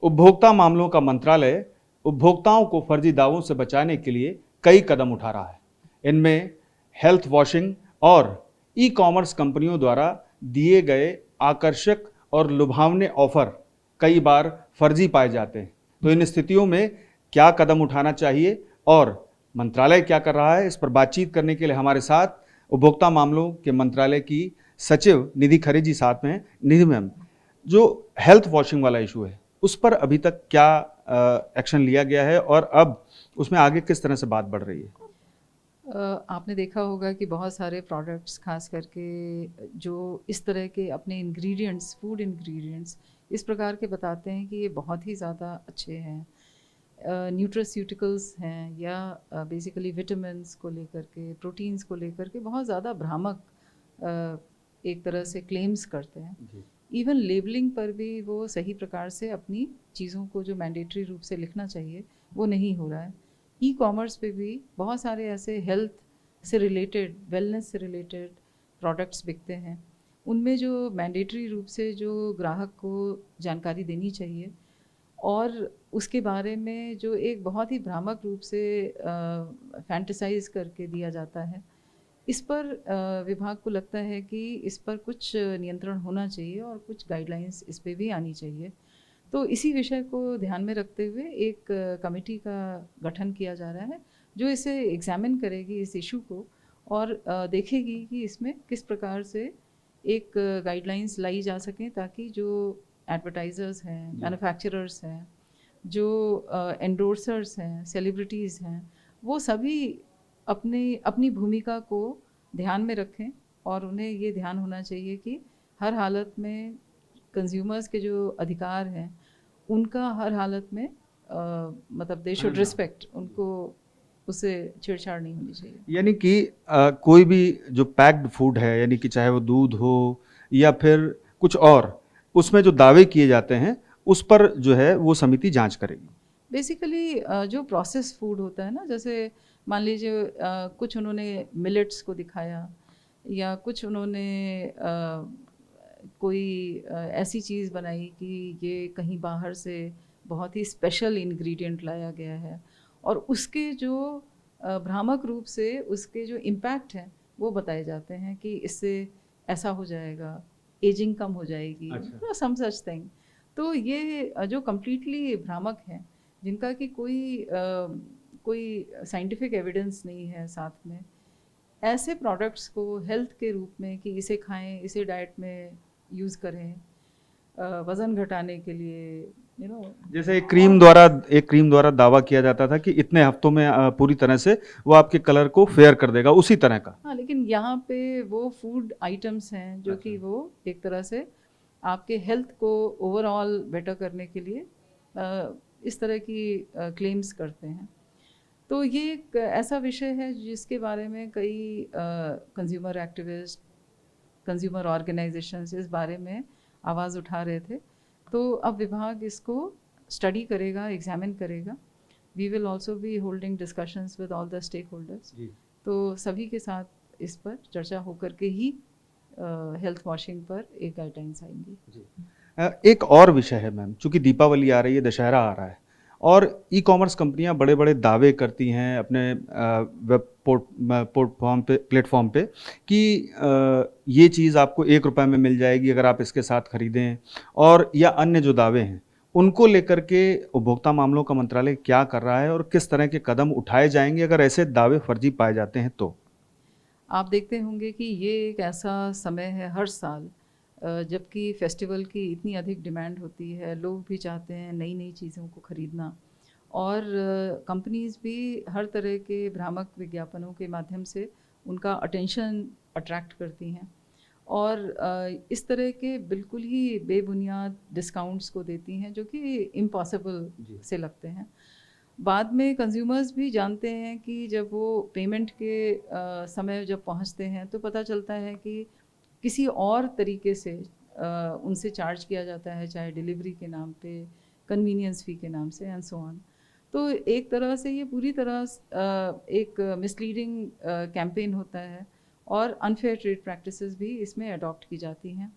उपभोक्ता मामलों का मंत्रालय उपभोक्ताओं को फर्जी दावों से बचाने के लिए कई कदम उठा रहा है। इनमें हेल्थ वॉशिंग और ई कॉमर्स कंपनियों द्वारा दिए गए आकर्षक और लुभावने ऑफर कई बार फर्जी पाए जाते हैं। तो इन स्थितियों में क्या कदम उठाना चाहिए और मंत्रालय क्या कर रहा है, इस पर बातचीत करने के लिए हमारे साथ उपभोक्ता मामलों के मंत्रालय की सचिव निधि खरे जी साथ में हैं। निधि मैम, जो हेल्थ वॉशिंग वाला इशू है उस पर अभी तक क्या एक्शन लिया गया है और अब उसमें आगे किस तरह से बात बढ़ रही है? आपने देखा होगा कि बहुत सारे प्रोडक्ट्स खास करके जो इस तरह के अपने इंग्रेडिएंट्स, फूड इंग्रेडिएंट्स इस प्रकार के बताते हैं कि ये बहुत ही ज़्यादा अच्छे हैं, न्यूट्रास्यूटिकल्स हैं या बेसिकली विटामिन्स को लेकर के, प्रोटीन्स को लेकर के बहुत ज़्यादा भ्रामक एक तरह से क्लेम्स करते हैं। इवन लेबलिंग पर भी वो सही प्रकार से अपनी चीज़ों को जो मैंडेटरी रूप से लिखना चाहिए वो नहीं हो रहा है। ई कॉमर्स पे भी बहुत सारे ऐसे हेल्थ से रिलेटेड, वेलनेस से रिलेटेड प्रोडक्ट्स बिकते हैं। उनमें जो मैंडेटरी रूप से जो ग्राहक को जानकारी देनी चाहिए और उसके बारे में जो एक बहुत ही भ्रामक रूप से फैंटेसाइज करके दिया जाता है, इस पर विभाग को लगता है कि इस पर कुछ नियंत्रण होना चाहिए और कुछ गाइडलाइंस इस पे भी आनी चाहिए। तो इसी विषय को ध्यान में रखते हुए एक कमेटी का गठन किया जा रहा है जो इसे एग्जामिन करेगी इस इशू को और देखेगी कि इसमें किस प्रकार से एक गाइडलाइंस लाई जा सकें ताकि जो एडवर्टाइज़र्स हैं, मैन्युफैक्चरर्स हैं, जो एंडोर्सर्स हैं, सेलिब्रिटीज़ हैं, वो सभी अपनी अपनी भूमिका को ध्यान में रखें और उन्हें ये ध्यान होना चाहिए कि हर हालत में कंज्यूमर्स के जो अधिकार हैं उनका हर हालत में मतलब दे शुड रिस्पेक्ट उनको, उससे छेड़छाड़ नहीं होनी चाहिए। यानी कि कोई भी जो पैक्ड फूड है, यानी कि चाहे वो दूध हो या फिर कुछ और, उसमें जो दावे किए जाते हैं उस पर जो है वो समिति जांच करेगी। बेसिकली जो प्रोसेस फूड होता है ना, जैसे मान लीजिए कुछ उन्होंने मिलेट्स को दिखाया या कुछ उन्होंने कोई ऐसी चीज़ बनाई कि ये कहीं बाहर से बहुत ही स्पेशल इंग्रेडिएंट लाया गया है और उसके जो भ्रामक रूप से उसके जो इम्पैक्ट हैं वो बताए जाते हैं कि इससे ऐसा हो जाएगा, एजिंग कम हो जाएगी, अच्छा। सम सच थिंग। तो ये जो कम्प्लीटली भ्रामक हैं, जिनका कि कोई साइंटिफिक एविडेंस नहीं है साथ में, ऐसे प्रोडक्ट्स को हेल्थ के रूप में कि इसे खाएं, इसे डाइट में यूज़ करें वज़न घटाने के लिए, जैसे और एक क्रीम द्वारा दावा किया जाता था कि इतने हफ्तों में पूरी तरह से वो आपके कलर को फेयर कर देगा, उसी तरह का। हाँ, लेकिन यहाँ पे वो फूड आइटम्स हैं जो अच्छा। कि वो एक तरह से आपके हेल्थ को ओवरऑल बेटर करने के लिए इस तरह की क्लेम्स करते हैं। तो ये एक ऐसा विषय है जिसके बारे में कई कंज्यूमर एक्टिविस्ट, कंज्यूमर ऑर्गेनाइजेशंस इस बारे में आवाज़ उठा रहे थे। तो अब विभाग इसको स्टडी करेगा, एग्जामिन करेगा। We will also be holding discussions with all the stakeholders. जी। तो सभी के साथ इस पर चर्चा होकर के ही हेल्थ वॉशिंग पर एक गाइडलाइंस आएंगी। जी। एक और विषय है मैम, चूंकि दीपावली आ रही है, दशहरा आ रहा है और ई कॉमर्स कंपनियां बड़े बड़े दावे करती हैं अपने वेब प्लेटफॉर्म पे कि ये चीज़ आपको 1 रुपए में मिल जाएगी अगर आप इसके साथ खरीदें, और या अन्य जो दावे हैं उनको लेकर के उपभोक्ता मामलों का मंत्रालय क्या कर रहा है और किस तरह के कदम उठाए जाएंगे अगर ऐसे दावे फर्जी पाए जाते हैं तो? आप देखते होंगे कि ये एक ऐसा समय है हर साल जबकि फेस्टिवल की इतनी अधिक डिमांड होती है, लोग भी चाहते हैं नई नई चीज़ों को ख़रीदना और कंपनीज़ भी हर तरह के भ्रामक विज्ञापनों के माध्यम से उनका अटेंशन अट्रैक्ट करती हैं और इस तरह के बिल्कुल ही बेबुनियाद डिस्काउंट्स को देती हैं जो कि इम्पॉसिबल जी। से लगते हैं। बाद में कंज्यूमर्स भी जानते हैं कि जब वो पेमेंट के समय जब पहुंचते हैं तो पता चलता है कि किसी और तरीके से उनसे चार्ज किया जाता है, चाहे डिलीवरी के नाम पे, कन्वीनियंस फ़ी के नाम से एंड सो ऑन। तो एक तरह से ये पूरी तरह एक मिसलीडिंग कैंपेन होता है और अनफेयर ट्रेड प्रैक्टिसेस भी इसमें अडॉप्ट की जाती हैं।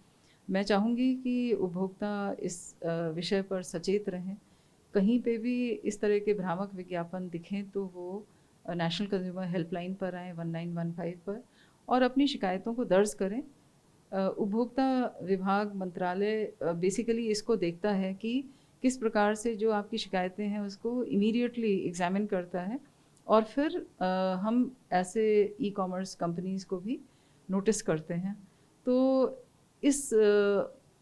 मैं चाहूँगी कि उपभोक्ता इस विषय पर सचेत रहें। कहीं पे भी इस तरह के भ्रामक विज्ञापन दिखें तो वो नेशनल कंज्यूमर हेल्पलाइन पर आएँ 1915 पर और अपनी शिकायतों को दर्ज करें। उपभोक्ता विभाग मंत्रालय बेसिकली इसको देखता है कि किस प्रकार से जो आपकी शिकायतें हैं उसको इमीडिएटली एग्जामिन करता है और फिर हम ऐसे ई कॉमर्स कंपनीज़ को भी नोटिस करते हैं। तो इस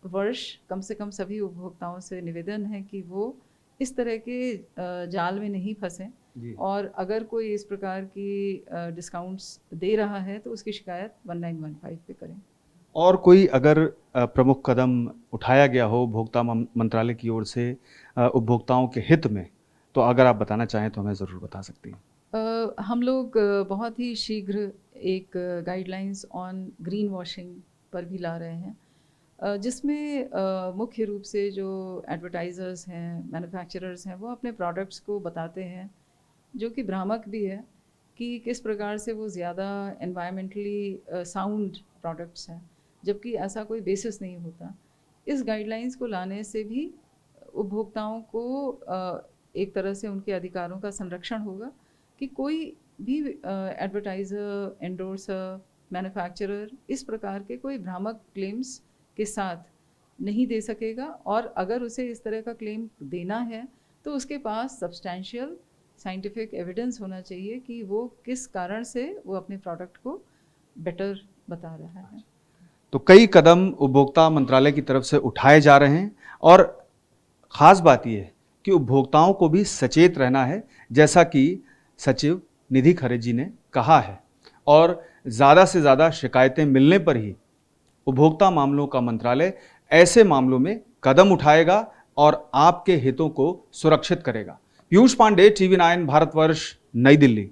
वर्ष कम से कम सभी उपभोक्ताओं से निवेदन है कि वो इस तरह के जाल में नहीं फंसें और अगर कोई इस प्रकार की डिस्काउंट्स दे रहा है तो उसकी शिकायत 1915 पे करें। और कोई अगर प्रमुख कदम उठाया गया हो उपभोक्ता मंत्रालय की ओर से उपभोक्ताओं के हित में, तो अगर आप बताना चाहें तो हमें ज़रूर बता सकती हैं। हम लोग बहुत ही शीघ्र एक गाइडलाइंस ऑन ग्रीन वॉशिंग पर भी ला रहे हैं, जिसमें मुख्य रूप से जो एडवर्टाइज़र्स हैं, मैन्युफैक्चरर्स हैं, वो अपने प्रोडक्ट्स को बताते हैं, जो कि भ्रामक भी है कि किस प्रकार से वो ज़्यादा एनवायरमेंटली साउंड प्रोडक्ट्स हैं, जबकि ऐसा कोई बेसिस नहीं होता। इस गाइडलाइंस को लाने से भी उपभोक्ताओं को एक तरह से उनके अधिकारों का संरक्षण होगा कि कोई भी एडवर्टाइज़र, एंडोर्सर, मैन्युफैक्चरर इस प्रकार के कोई भ्रामक क्लेम्स के साथ नहीं दे सकेगा और अगर उसे इस तरह का क्लेम देना है तो उसके पास सब्सटैंशियल साइंटिफिक एविडेंस होना चाहिए कि वो किस कारण से वो अपने प्रोडक्ट को बेटर बता रहा है। तो कई कदम उपभोक्ता मंत्रालय की तरफ से उठाए जा रहे हैं और ख़ास बात यह है कि उपभोक्ताओं को भी सचेत रहना है, जैसा कि सचिव निधि खरे जी ने कहा है, और ज़्यादा से ज़्यादा शिकायतें मिलने पर ही उपभोक्ता मामलों का मंत्रालय ऐसे मामलों में कदम उठाएगा और आपके हितों को सुरक्षित करेगा। पीयूष पांडे, TV9 भारतवर्ष, नई दिल्ली।